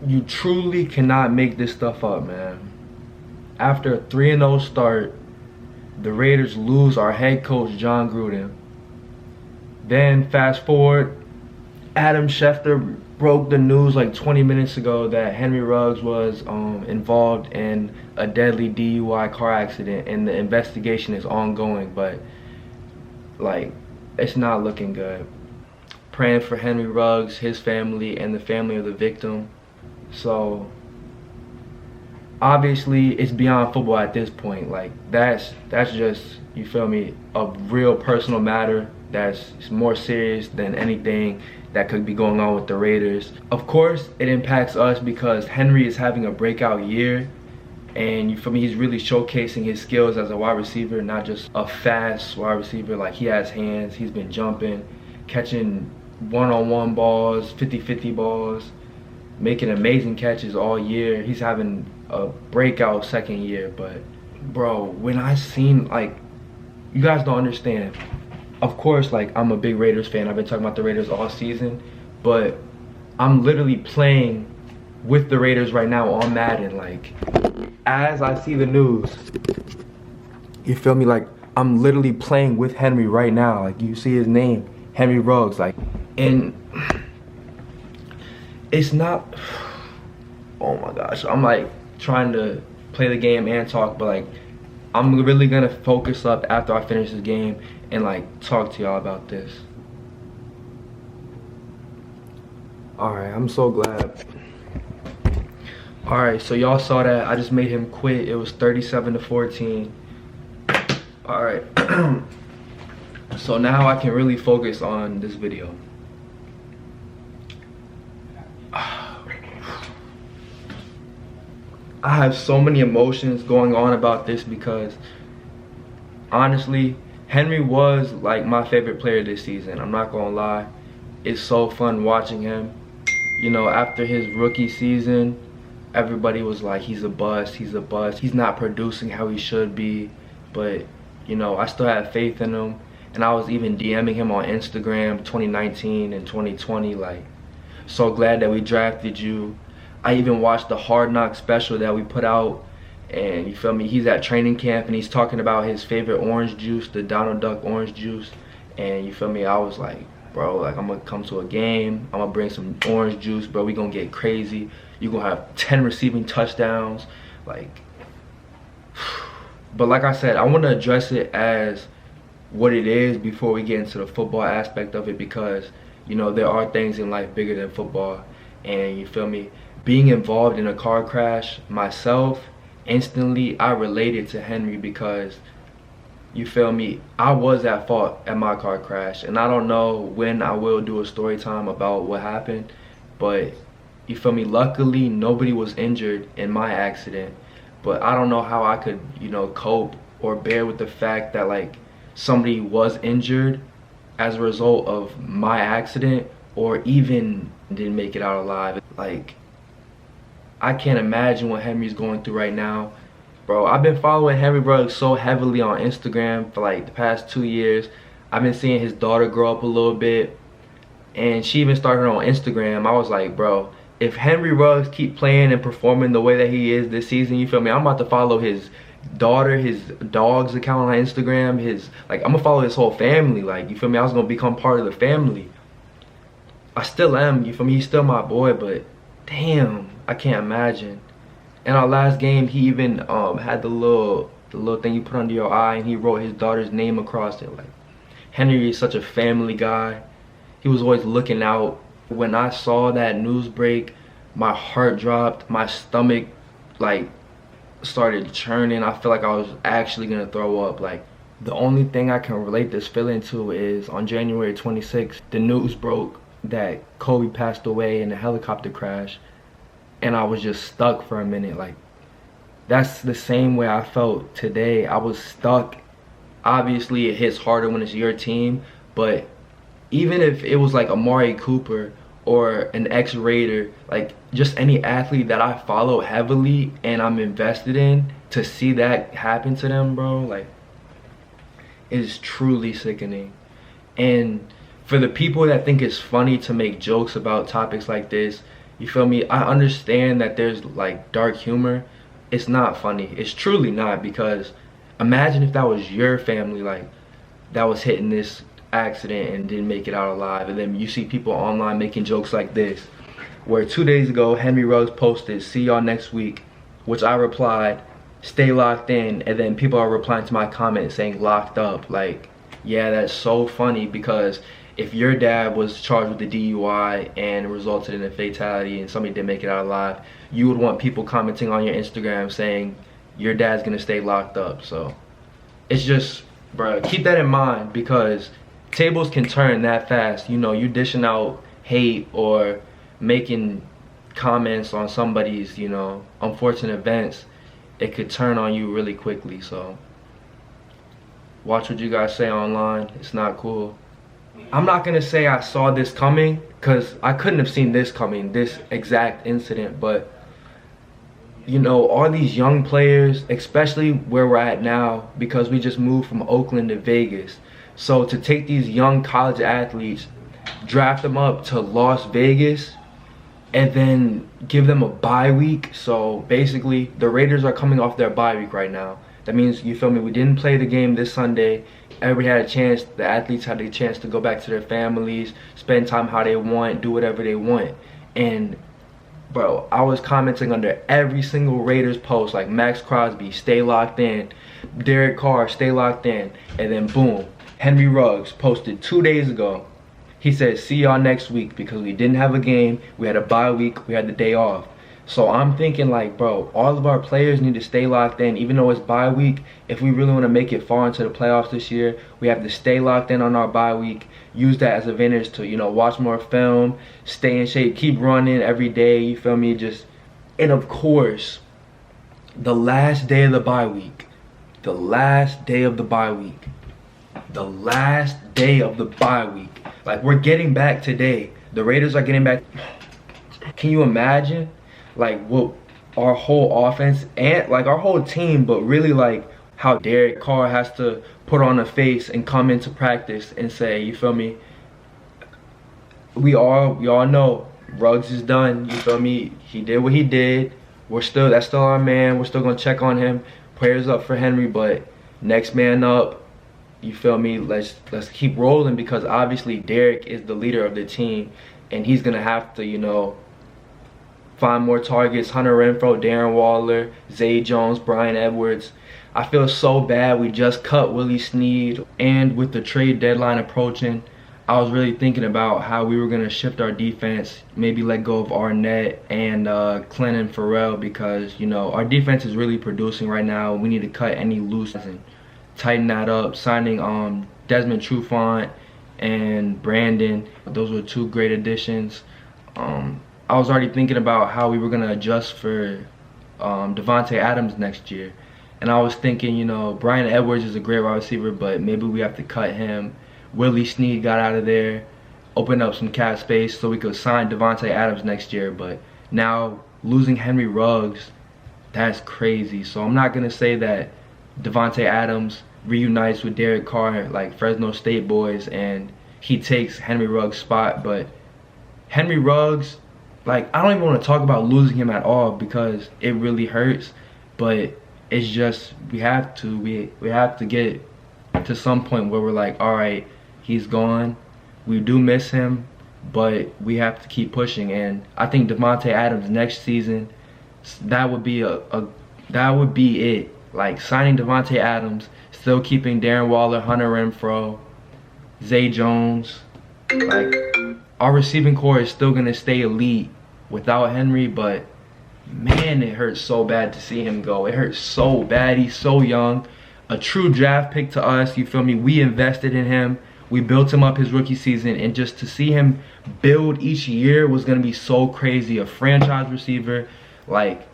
You truly cannot make this stuff up, man. After a 3-0 start, the Raiders lose our head coach, Jon Gruden. Then fast forward, Adam Schefter broke the news like 20 minutes ago that Henry Ruggs was involved in a deadly DUI car accident, and the investigation is ongoing, but like, it's not looking good. Praying for Henry Ruggs, his family, and the family of the victim. So obviously it's beyond football at this point. Like, that's just, you feel me, a real personal matter that's more serious than anything that could be going on with the Raiders. Of course it impacts us because Henry is having a breakout year, and you feel me, he's really showcasing his skills as a wide receiver, not just a fast wide receiver. Like, he has hands, he's been jumping, catching one-on-one balls, 50-50 balls, making amazing catches all year. He's having a breakout second year. But bro, when I seen, like, you guys don't understand. Of course, like, I'm a big Raiders fan. I've been talking about the Raiders all season, but I'm literally playing with the Raiders right now on Madden. Like, as I see the news, you feel me, like, I'm literally playing with Henry right now. Like, you see his name, Henry Ruggs, like, and it's not, oh my gosh, I'm like trying to play the game and talk, but like, I'm really gonna focus up after I finish this game and like talk to y'all about this. Alright, I'm so glad. Alright, so y'all saw that I just made him quit. It was 37-14. Alright. So now I can really focus on this video. I have so many emotions going on about this because honestly, Henry was like my favorite player this season. I'm not gonna lie. It's so fun watching him. You know, after his rookie season, everybody was like, he's a bust, he's a bust. He's not producing how he should be. But, you know, I still have faith in him. And I was even DMing him on Instagram 2019 and 2020, like, so glad that we drafted you. I even watched the Hard Knocks special that we put out, and you feel me, he's at training camp and he's talking about his favorite orange juice, the Donald Duck orange juice. And you feel me, I was like, bro, like, I'm gonna come to a game, I'm gonna bring some orange juice, bro, we gonna get crazy. You gonna have 10 receiving touchdowns, like. But like I said, I want to address it as what it is before we get into the football aspect of it, because, you know, there are things in life bigger than football. And you feel me, being involved in a car crash myself, instantly I related to Henry because, you feel me, I was at fault at my car crash. And I don't know when I will do a story time about what happened, but you feel me, luckily nobody was injured in my accident. But I don't know how I could, you know, cope or bear with the fact that like somebody was injured as a result of my accident, or even didn't make it out alive. Like, I can't imagine what Henry's going through right now. Bro, I've been following Henry Ruggs so heavily on Instagram for like the past 2 years. I've been seeing his daughter grow up a little bit, and she even started on Instagram. I was like, bro, if Henry Ruggs keep playing and performing the way that he is this season, you feel me, I'm about to follow his daughter, his dog's account on Instagram, his, like, I'm gonna follow his whole family. Like, you feel me, I was gonna become part of the family. I still am, you feel me, he's still my boy, but damn, I can't imagine. In our last game, he even had the little thing you put under your eye, and he wrote his daughter's name across it. Like, Henry is such a family guy. He was always looking out. When I saw that news break, my heart dropped, my stomach like started churning. I feel like I was actually gonna throw up. Like, the only thing I can relate this feeling to is on January 26th, the news broke that Kobe passed away in a helicopter crash, and I was just stuck for a minute. Like, that's the same way I felt today. I was stuck. Obviously it hits harder when it's your team, but even if it was like Amari Cooper or an ex-Raider, like just any athlete that I follow heavily and I'm invested in, to see that happen to them, bro, like, is truly sickening. And for the people that think it's funny to make jokes about topics like this, You feel me? I understand that there's like dark humor. It's not funny. It's truly not, because imagine if that was your family, like, that was hit in this accident and didn't make it out alive, and then you see people online making jokes like this, where 2 days ago Henry Ruggs posted, "See y'all next week," which I replied, "Stay locked in," and then people are replying to my comment saying "locked up." Like, yeah, that's so funny, because if your dad was charged with a DUI and resulted in a fatality and somebody didn't make it out alive, you would want people commenting on your Instagram saying your dad's gonna stay locked up. So it's just, bruh, keep that in mind, because tables can turn that fast. You know, you dishing out hate or making comments on somebody's, you know, unfortunate events, it could turn on you really quickly. So watch what you guys say online. It's not cool. I'm not gonna say I saw this coming, because I couldn't have seen this coming, this exact incident, but you know, all these young players, especially where we're at now, because we just moved from Oakland to Vegas. So to take these young college athletes, draft them up to Las Vegas, and then give them a bye week. So basically, the Raiders are coming off their bye week right now. That means, you feel me, we didn't play the game this Sunday. Everybody had a chance, the athletes had a chance to go back to their families, spend time how they want, do whatever they want. And bro, I was commenting under every single Raiders post, like Max Crosby, stay locked in, Derek Carr, stay locked in, and then boom, Henry Ruggs posted 2 days ago. He said, "See y'all next week," because we didn't have a game, we had a bye week, we had the day off. So I'm thinking, like, bro, all of our players need to stay locked in, even though it's bye week. If we really want to make it far into the playoffs this year, we have to stay locked in on our bye week. Use that as an advantage to, you know, watch more film, stay in shape, keep running every day. You feel me? Just, and of course, the last day of the bye week, the last day of the bye week, the last day of the bye week. Like, we're getting back today. The Raiders are getting back. Can you imagine? Like, what our whole offense and like our whole team, but really like how Derek Carr has to put on a face and come into practice and say, you feel me, we all know Ruggs is done, you feel me, he did what he did, that's still our man, we're still gonna check on him, prayers up for Henry, but next man up, you feel me, let's keep rolling, because obviously Derek is the leader of the team and he's gonna have to, you know, find more targets. Hunter Renfrow, Darren Waller, Zay Jones, Bryan Edwards. I feel so bad we just cut Willie Snead, and with the trade deadline approaching, I was really thinking about how we were going to shift our defense, maybe let go of Arnett and Clinton Farrell, because, you know, our defense is really producing right now. We need to cut any loose and tighten that up. Signing Desmond Trufant and Brandon, those were two great additions. I was already thinking about how we were going to adjust for Davante Adams next year. And I was thinking, you know, Bryan Edwards is a great wide receiver, but maybe we have to cut him. Willie Snead got out of there, opened up some cap space so we could sign Davante Adams next year. But now losing Henry Ruggs, that's crazy. So I'm not going to say that Davante Adams reunites with Derek Carr like Fresno State boys and he takes Henry Ruggs' spot, but Henry Ruggs, like, I don't even want to talk about losing him at all because it really hurts, but it's just we have to get to some point where we're like, all right, he's gone, we do miss him, but we have to keep pushing. And I think Davante Adams next season, that would be it. Like, signing Davante Adams, still keeping Darren Waller, Hunter Renfrow, Zay Jones. Like, our receiving core is still gonna stay elite without Henry, but man, it hurts so bad to see him go. It hurts so bad. He's so young, a true draft pick to us, you feel me? We invested in him, we built him up his rookie season, and just to see him build each year was gonna be so crazy. A franchise receiver, like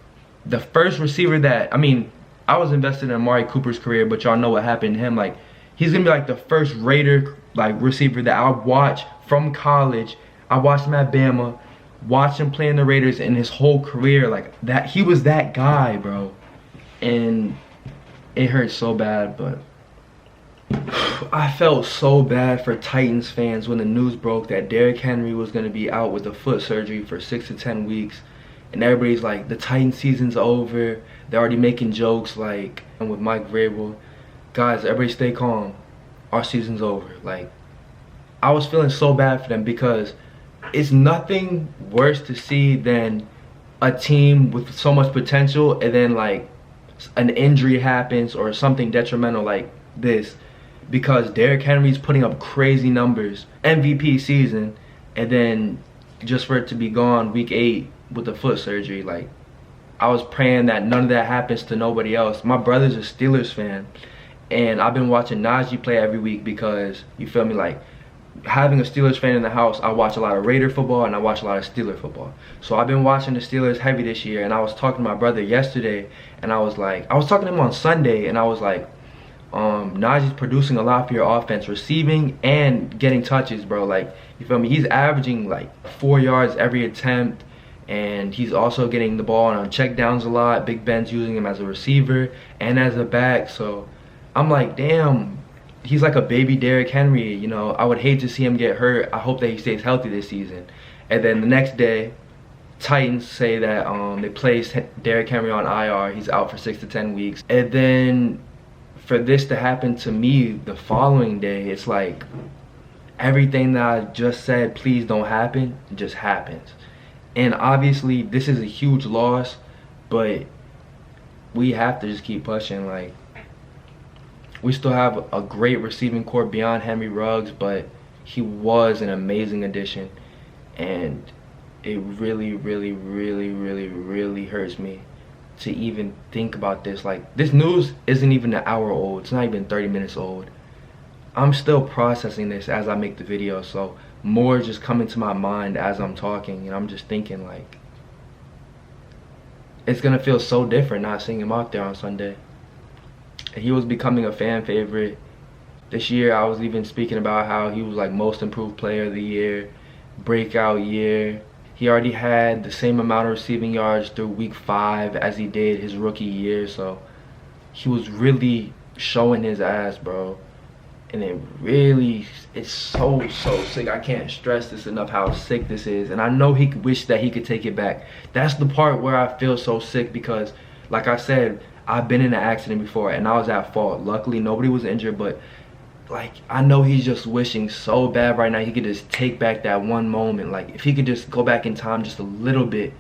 the first receiver that, I mean, I was invested in Amari Cooper's career, but y'all know what happened to him. Like, he's gonna be like the first Raider like receiver that I'll watch from college. I watched him at Bama, watched him play in the Raiders, and his whole career, like that, he was that guy, bro. And it hurts so bad, but I felt so bad for Titans fans when the news broke that Derrick Henry was going to be out with a foot surgery for 6 to 10 weeks. And everybody's like, the Titans season's over. They're already making jokes like, and with Mike Vrabel, guys, everybody stay calm. Our season's over. Like, I was feeling so bad for them because it's nothing worse to see than a team with so much potential and then like an injury happens or something detrimental like this, because Derrick Henry's putting up crazy numbers, MVP season, and then just for it to be gone week 8 with the foot surgery. Like, I was praying that none of that happens to nobody else. My brother's a Steelers fan, and I've been watching Najee play every week because, you feel me, like, having a Steelers fan in the house, I watch a lot of Raider football and I watch a lot of Steeler football. So I've been watching the Steelers heavy this year, and I was talking to my brother yesterday, and I was talking to him on Sunday, and I was like, Najee's producing a lot for your offense, receiving and getting touches, bro. Like, you feel me? He's averaging like 4 yards every attempt, and he's also getting the ball on check downs a lot. Big Ben's using him as a receiver and as a back. So I'm like, damn, he's like a baby Derrick Henry. You know, I would hate to see him get hurt. I hope that he stays healthy this season. And then the next day, Titans say that they placed Derrick Henry on IR. He's out for 6 to 10 weeks. And then for this to happen to me the following day, it's like everything that I just said, please don't happen, just happens. And obviously this is a huge loss, but we have to just keep pushing. Like, we still have a great receiving core beyond Henry Ruggs, but he was an amazing addition, and it really, really, really, really, really hurts me to even think about this. Like, this news isn't even an hour old. It's not even 30 minutes old. I'm still processing this as I make the video, so more just coming to my mind as I'm talking, and I'm just thinking, like, it's gonna feel so different not seeing him out there on Sunday. And he was becoming a fan favorite. This year I was even speaking about how he was like most improved player of the year, breakout year. He already had the same amount of receiving yards through week 5 as he did his rookie year. So he was really showing his ass, bro. And it's so sick. I can't stress this enough how sick this is. And I know he wished that he could take it back. That's the part where I feel so sick because, like I said, I've been in an accident before and I was at fault. Luckily, nobody was injured, but like, I know he's just wishing so bad right now he could just take back that one moment. Like, if he could just go back in time just a little bit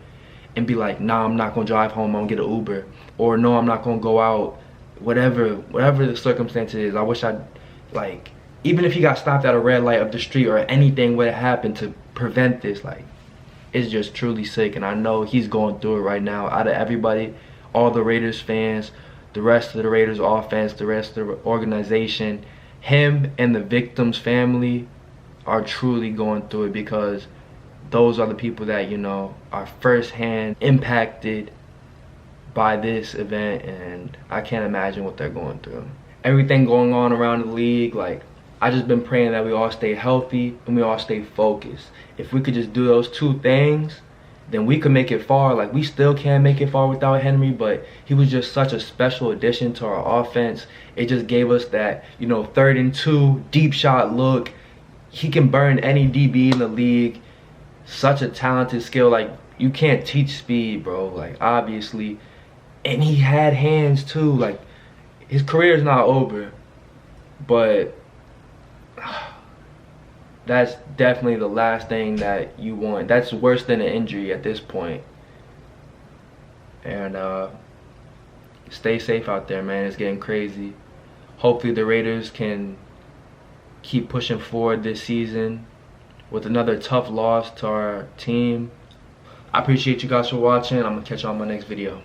and be like, nah, I'm not gonna drive home, I'm gonna get an Uber, or no, I'm not gonna go out, whatever the circumstance is. I wish like, even if he got stopped at a red light up the street or anything would have happened to prevent this, like, it's just truly sick. And I know he's going through it right now. Out of everybody, all the Raiders fans, the rest of the Raiders offense, the rest of the organization, him and the victim's family are truly going through it, because those are the people that, you know, are firsthand impacted by this event, and I can't imagine what they're going through. Everything going on around the league, like, I just been praying that we all stay healthy and we all stay focused. If we could just do those 2 things, then we could make it far. Like, we still can't make it far without Henry, but he was just such a special addition to our offense. It just gave us that, you know, 3rd and 2 deep shot look. He can burn any DB in the league. Such a talented skill. Like, you can't teach speed, bro. Like, obviously. And he had hands too. Like, his career is not over, but that's definitely the last thing that you want. That's worse than an injury at this point. And stay safe out there, man. It's getting crazy. Hopefully the Raiders can keep pushing forward this season with another tough loss to our team. I appreciate you guys for watching. I'm gonna catch you on my next video.